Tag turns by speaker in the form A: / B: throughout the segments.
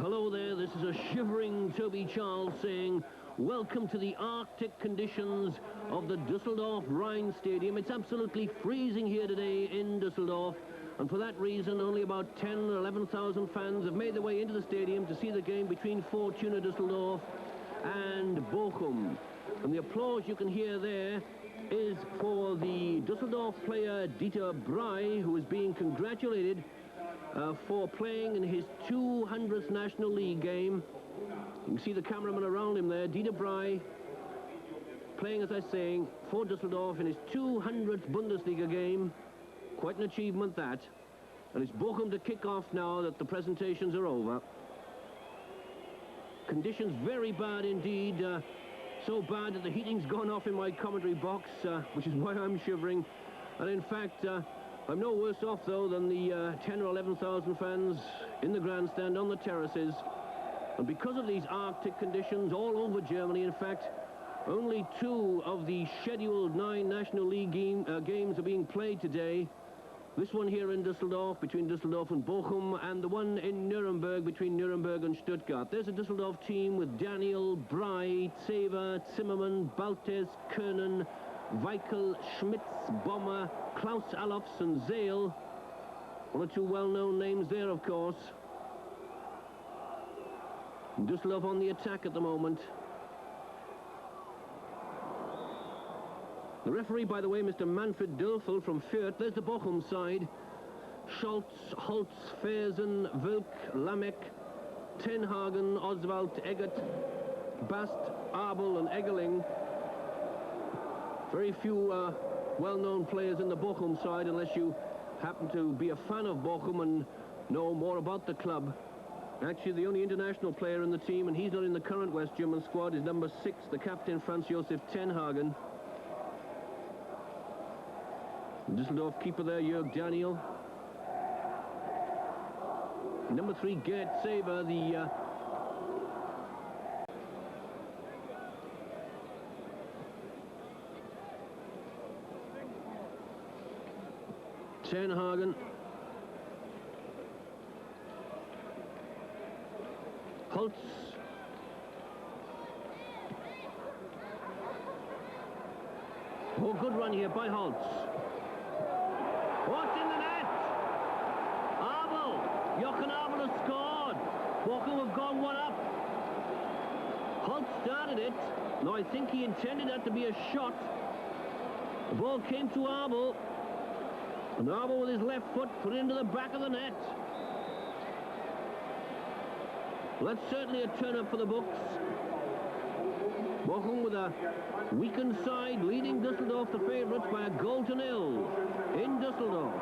A: Hello there, this is a shivering Toby Charles saying, welcome to the Arctic conditions of the Dusseldorf Rhine Stadium. It's absolutely freezing here today in Dusseldorf, and for that reason, only about 10 or 11,000 fans have made their way into the stadium to see the game between Fortuna Dusseldorf and Bochum. And the applause you can hear there is for the Dusseldorf player Dieter Brey, who is being congratulated for playing in his 200th National League game. You can see the cameraman around him there, Dieter Brey, playing, as I was saying, for Dusseldorf in his 200th Bundesliga game. Quite an achievement, that. And it's Bochum to kick off now that the presentations are over. Conditions very bad indeed, so bad that the heating's gone off in my commentary box, which is why I'm shivering. And in fact, I'm no worse off, though, than the 10 or 11,000 fans in the grandstand on the terraces. And because of these Arctic conditions all over Germany, in fact, only 2 of the scheduled 9 National League games are being played today. This one here in Dusseldorf, between Dusseldorf and Bochum, and the one in Nuremberg, between Nuremberg and Stuttgart. There's a Dusseldorf team with Daniel, Brey, Zever, Zimmermann, Baltes, Kernen, Weichel, Schmitz, Bommer, Klaus Allofs and Zale. One or 2 well-known names there, of course. Dusseldorf on the attack at the moment. The referee, by the way, Mr. Manfred Dörfel from Fürth. There's the Bochum side. Schultz, Holtz, Fersen, Wölk, Lamek, Tenhagen, Oswald, Eggert, Bast, Abel and Eggerling. Very few well-known players in the Bochum side, unless you happen to be a fan of Bochum and know more about the club. Actually, the only international player in the team, and he's not in the current West German squad, is number 6, the captain, Franz Josef Tenhagen. Düsseldorf keeper there, Jörg Daniel. Number 3, Gerd Zever, the Tenhagen. Holtz. Oh, good run here by Holtz. What's in the net? Abel. Jochen Abel has scored. Bochum have gone 1 up. Holtz started it. No, I think he intended that to be a shot. The ball came to Abel. And Abel with his left foot put it into the back of the net. Well, that's certainly a turn-up for the books. Bochum with a weakened side, leading Dusseldorf, the favourites, by a 1-0 in Dusseldorf.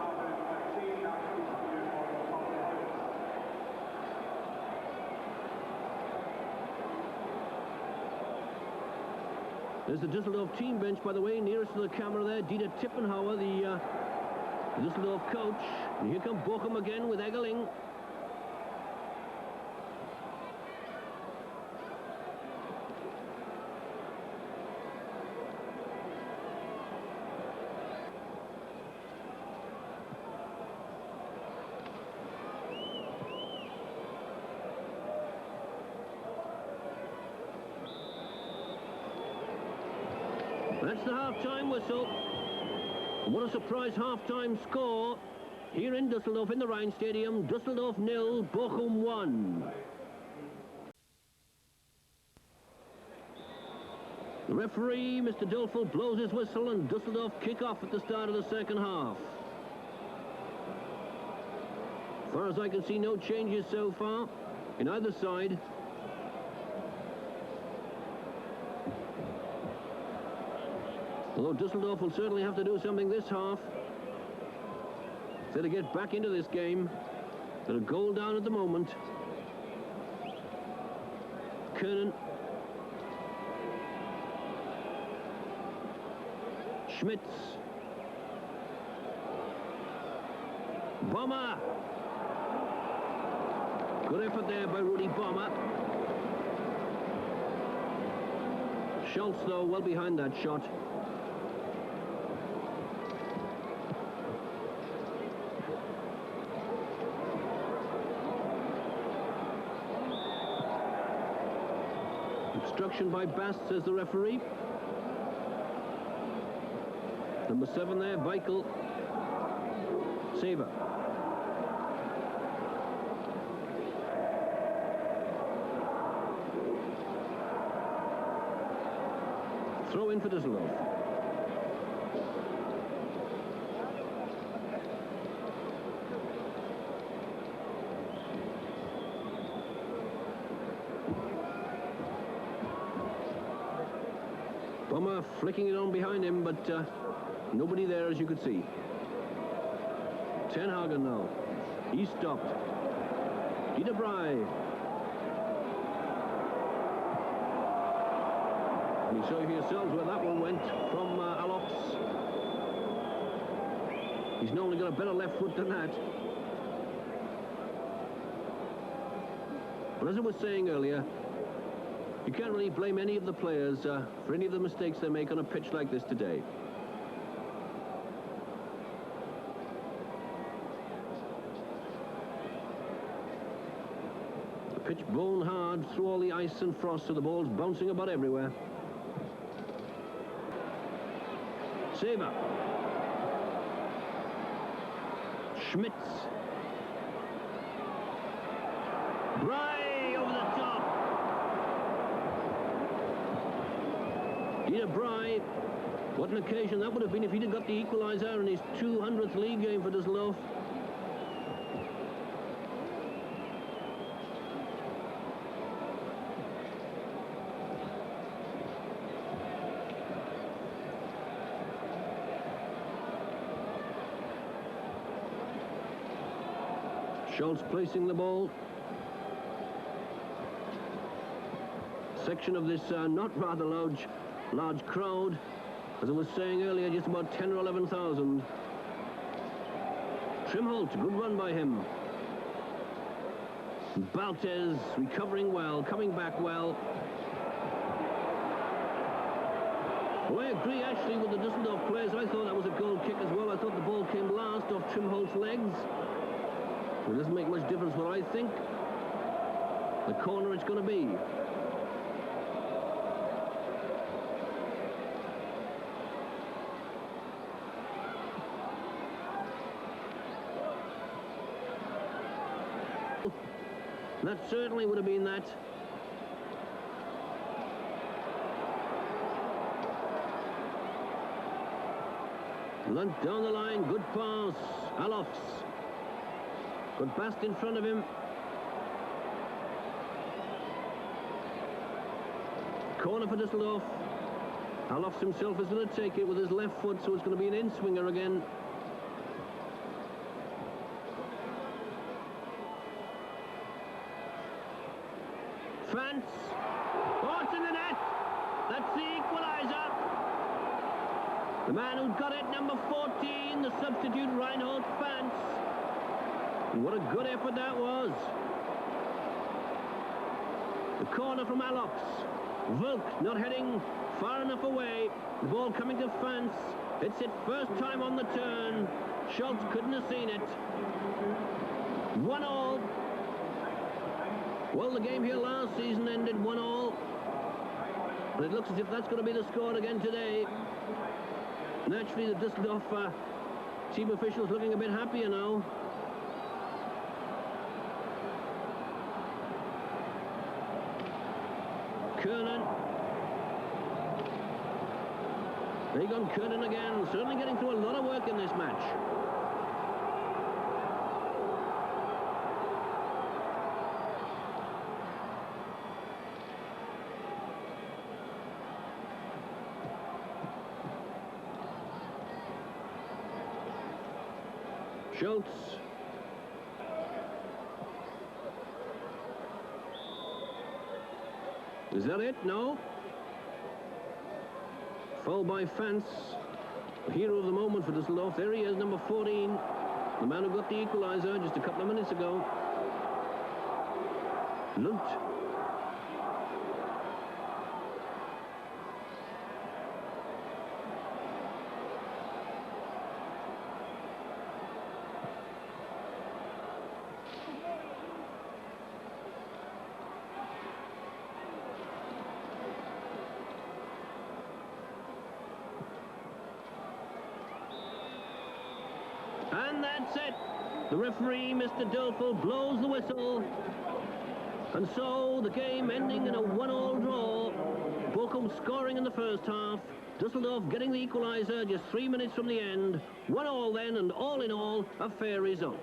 A: There's the Dusseldorf team bench, by the way, nearest to the camera there. Dieter Tippenhauer, the Dusseldorf coach. And here come Bochum again with Eggerling. That's the half-time whistle. And what a surprise half-time score here in Dusseldorf in the Rhine Stadium. Dusseldorf 0, Bochum 1. The referee, Mr. Dörfel, blows his whistle and Dusseldorf kick off at the start of the second half. As far as I can see, no changes so far in either side. Although Dusseldorf will certainly have to do something this half. So to get back into this game. They're a goal down at the moment. Kernen. Schmitz. Bomber. Good effort there by Rudi Bomber. Schultz, though, well behind that shot. Obstruction by Bast, says the referee. Number 7 there, Weichel. Saver. Throw in for Düsseldorf. Bomber flicking it on behind him, but nobody there, as you could see. Ten Hagen now. He stopped. Dieter Bry. And you saw for yourselves where that one went from Alops. He's normally got a better left foot than that. But as I was saying earlier, you can't really blame any of the players for any of the mistakes they make on a pitch like this today. The pitch bone hard through all the ice and frost, so the ball's bouncing about everywhere. Saver. Schmitz. Bry over the top. Dieter Bry. What an occasion that would have been if he'd have got the equaliser in his 200th league game for Düsseldorf. Schultz placing the ball. Section of this not rather large crowd. As I was saying earlier, just about 10 or 11,000. Trimholt, good run by him. Baltes recovering well, coming back well. Well, I agree actually with the Düsseldorf players. I thought that was a goal kick as well. I thought the ball came last off Trimholt's legs. It doesn't make much difference what I think. The corner it's going to be. That certainly would have been that. Lunt down the line, good pass. Alofs. Good Bast in front of him. Corner for Düsseldorf. Alofs himself is going to take it with his left foot, so it's going to be an in-swinger again. Fantz. Oh, it's in the net. That's the equaliser. The man who got it, number 14, the substitute Reinhold Fantz. What a good effort that was. The corner from Alops. Volk not heading far enough away. The ball coming to Fantz. It's it first time on the turn. Schultz couldn't have seen it. 1-1. Well, the game here last season ended 1-1. And it looks as if that's going to be the score again today. Naturally, the Düsseldorf team officials looking a bit happier now. Kernan. Egon Kernan again, certainly getting through a lot of work in this match. Schultz. Is that it? No. Foul by Fantz. The hero of the moment for Düsseldorf. There he is, number 14. The man who got the equaliser just a couple of minutes ago. Lunt. that's it. The referee, Mr. Dolfo, blows the whistle. And so the game ending in a 1-all draw. Bochum scoring in the first half. Dusseldorf getting the equaliser just 3 minutes from the end. 1-all then, and all in all, a fair result.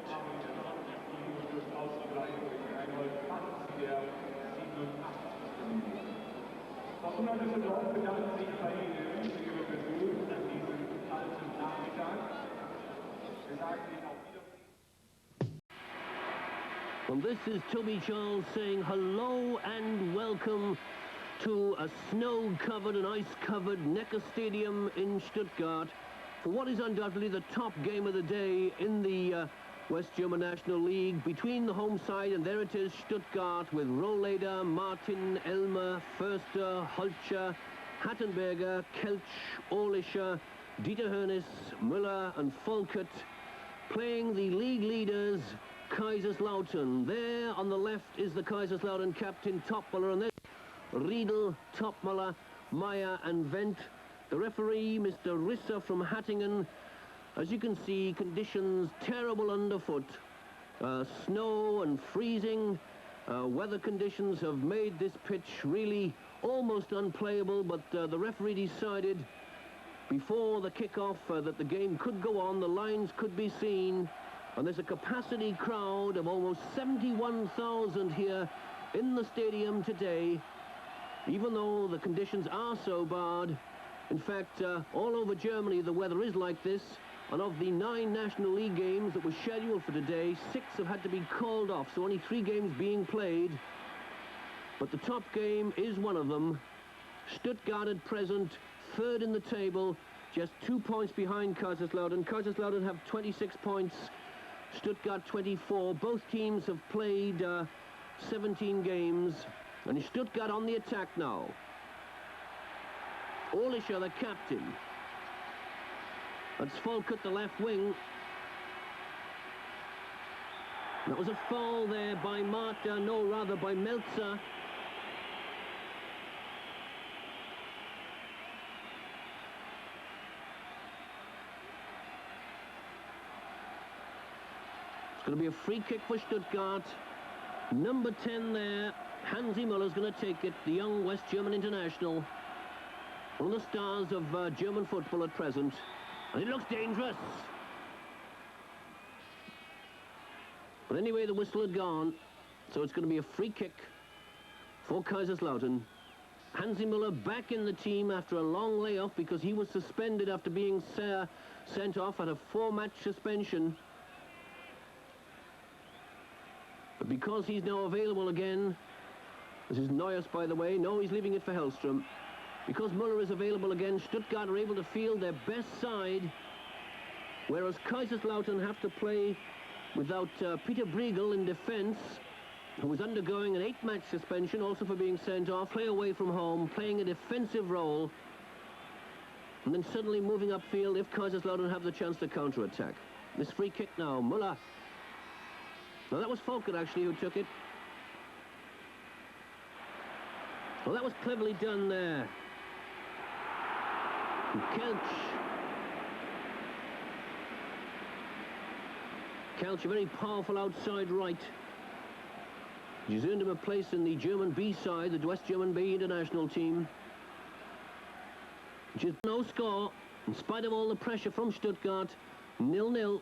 A: Well, this is Toby Charles saying hello and welcome to a snow-covered and ice-covered Neckar Stadium in Stuttgart for what is undoubtedly the top game of the day in the West German National League between the home side, and there it is, Stuttgart, with Rohleder, Martin, Elmer, Förster, Holtscher, Hattenberger, Kelch, Orlischer, Dieter Hoeneß, Müller and Volkert playing the league leaders, Kaiserslautern. There on the left is the Kaiserslautern captain, Topmüller, and there's Riedel, Topmüller, Meyer and Wendt. The referee, Mr. Risser from Hattingen. As you can see, conditions terrible underfoot. Snow and freezing. Weather conditions have made this pitch really almost unplayable, but the referee decided before the kick-off that the game could go on, the lines could be seen, and there's a capacity crowd of almost 71,000 here in the stadium today, even though the conditions are so bad. In fact, all over Germany the weather is like this, and of the 9 National League games that were scheduled for today, 6 have had to be called off, so only 3 games being played. But the top game is one of them. Stuttgart at present, 3rd in the table, just 2 points behind Kaiserslautern. Kaiserslautern have 26 points, Stuttgart 24. Both teams have played 17 games, and Stuttgart on the attack now. Orlischer, the captain. That's Volkert, the left wing. That was a foul there by Marta, no, rather by Melzer. It's going to be a free kick for Stuttgart. Number 10 there, Hansi Müller's going to take it, the young West German international. One of the stars of German football at present. And it looks dangerous. But anyway, the whistle had gone, so it's going to be a free kick for Kaiserslautern. Hansi Müller back in the team after a long layoff because he was suspended after being sent off at a 4-match suspension. But because he's now available again, this is Neuers, by the way. No, he's leaving it for Hellstrom. Because Müller is available again, Stuttgart are able to field their best side, whereas Kaiserslautern have to play without Peter Briegel in defence, who was undergoing an 8-match suspension, also for being sent off, play away from home, playing a defensive role, and then suddenly moving upfield if Kaiserslautern have the chance to counter-attack. This free kick now, Müller. Now that was Volkert actually who took it. Well, that was cleverly done there. Kelch, a very powerful outside right. He's earned him a place in the German B side, the West German B international team. Which is no score, in spite of all the pressure from Stuttgart. 0-0.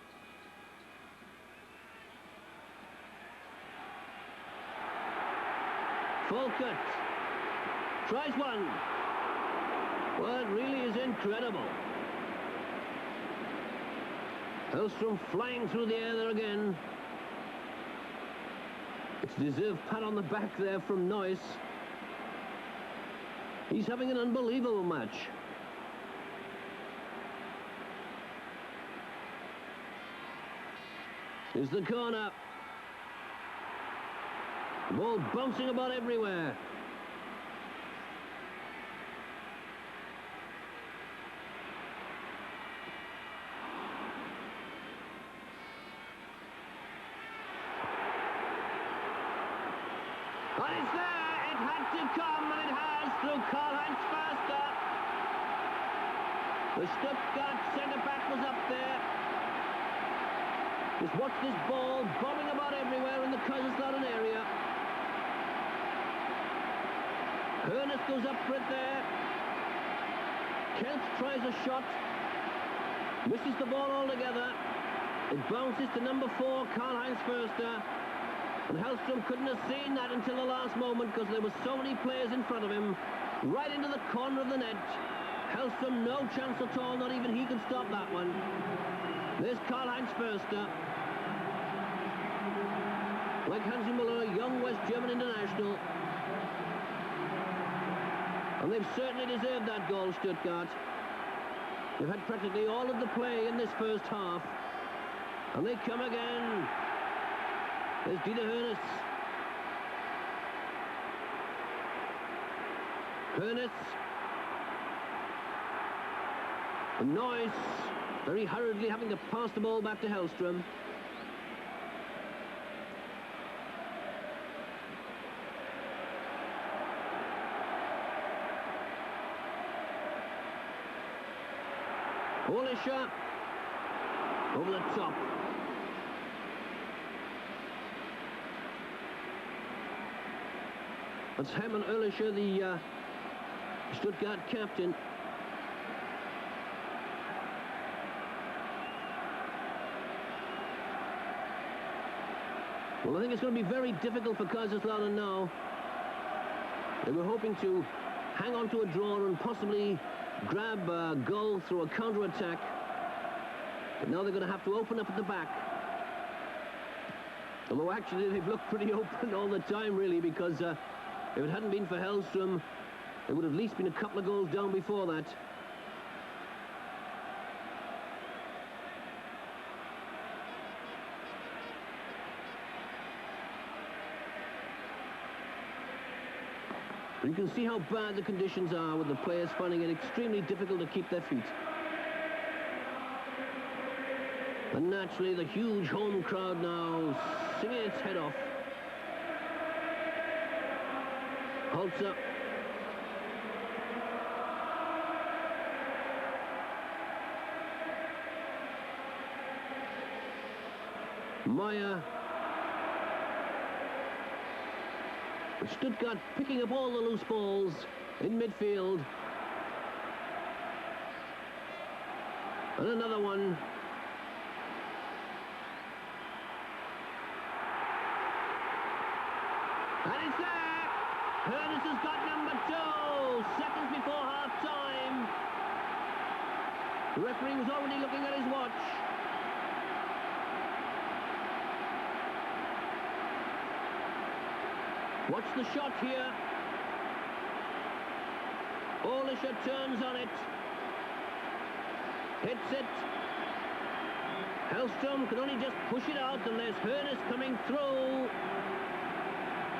A: Volkert tries one. Well, it really is incredible. Hellstrom flying through the air there again. It's a deserved pat on the back there from Neuss. He's having an unbelievable match. Here's the corner. The ball bouncing about everywhere. And it's there, it had to come, and it has, through Karl-Heinz Förster. The Stuttgart centre-back was up there. Just watch this ball bobbing about everywhere in the Kaiserslautern area. Hoeneß goes up for it there. Kelt tries a shot. Misses the ball altogether. It bounces to number 4, Karl-Heinz Förster. And Hellstrom couldn't have seen that until the last moment because there were so many players in front of him. Right into the corner of the net. Hellstrom, no chance at all. Not even he could stop that one. There's Karl-Heinz Förster. Like Hansi Müller, young West German international. And they've certainly deserved that goal, Stuttgart. They've had practically all of the play in this first half. And they come again. There's Dieter Hoeneß. Hoeneß. And Neuss, very hurriedly having to pass the ball back to Hellstrom. Olischer over the top. That's Hermann Olischer, the Stuttgart captain. Well, I think it's going to be very difficult for Kaiserslautern now. They were hoping to hang on to a draw and possibly grab a goal through a counter-attack. But now they're going to have to open up at the back. Although actually they've looked pretty open all the time, really, because if it hadn't been for Hellstrom, they would have at least been a couple of goals down before that. But you can see how bad the conditions are with the players finding it extremely difficult to keep their feet. And naturally the huge home crowd now singing its head off. Holzer. Meyer. Stuttgart picking up all the loose balls in midfield. And another one. And it's there! Hoeneß has got number 2, seconds before half-time. The referee was already looking at his watch. Watch the shot here. Olischer turns on it. Hits it. Hellstrom could only just push it out, and there's Hoeneß coming through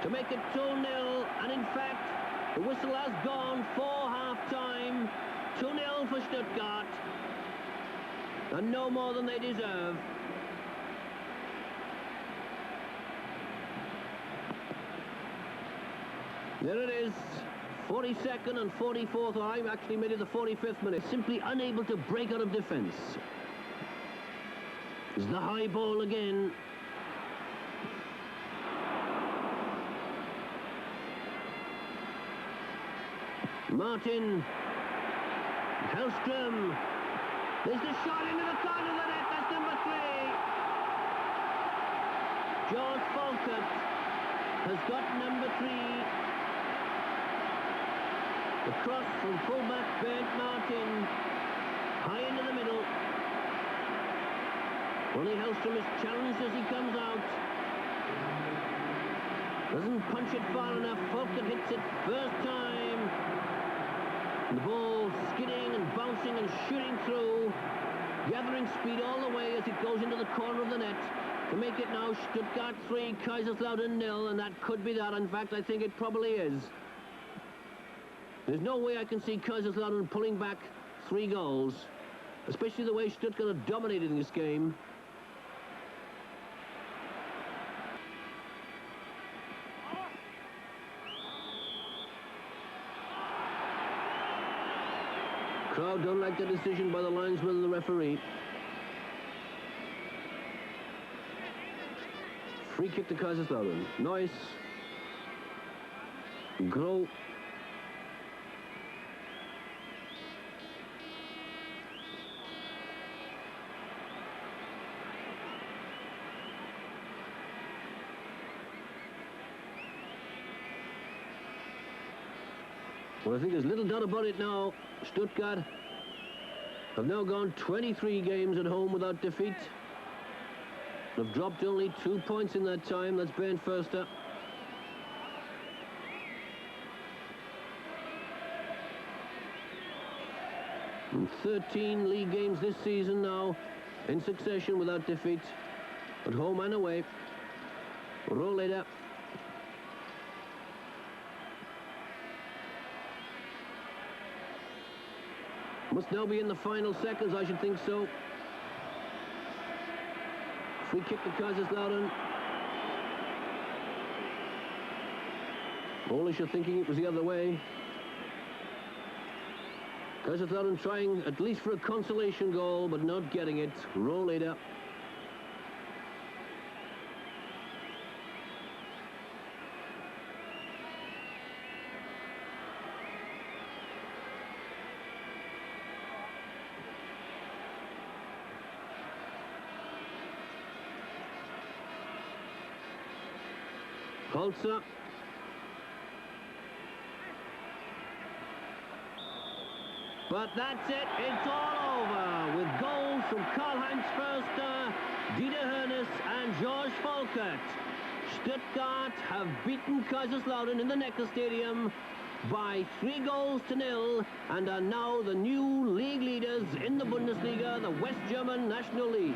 A: to make it 2-0. And in fact, the whistle has gone for half-time. 2-0 for Stuttgart. And no more than they deserve. There it is, 42nd and 44th, or I actually made it the 45th minute. Simply unable to break out of defence. There's the high ball again. Martin. Hellstrom. There's the shot into the corner of the net, that's number 3. George Falkert has got number 3. The cross from fullback Bernd Martin, high into the middle. Ronnie Hellstrom is challenged as he comes out. Doesn't punch it far enough. Falkert hits it first time. And the ball skidding and bouncing and shooting through, gathering speed all the way as it goes into the corner of the net to make it now Stuttgart 3, Kaiserslautern 0, and that could be that. In fact, I think it probably is. There's no way I can see Kaiserslautern pulling back 3 goals, especially the way Stuttgart are dominating this game. Crowd don't like the decision by the linesman and the referee. Free kick to Kaiserslautern. Nice. Grow. Well, I think there's little doubt about it now. Stuttgart have now gone 23 games at home without defeat. They've dropped only 2 points in that time. That's Bernd Förster. And 13 league games this season now in succession without defeat, at home and away. Rolleder. Must now be in the final seconds, I should think so. Free kick to Kaiserslautern. Polish are thinking it was the other way. Kaiserslautern trying at least for a consolation goal, but not getting it. Rolleder. Holzer. But that's it, it's all over, with goals from Karl-Heinz Förster, Dieter Hoeneß and George Volkert. Stuttgart have beaten Kaiserslautern in the Neckar Stadium by 3-0 and are now the new league leaders in the Bundesliga, the West German National League.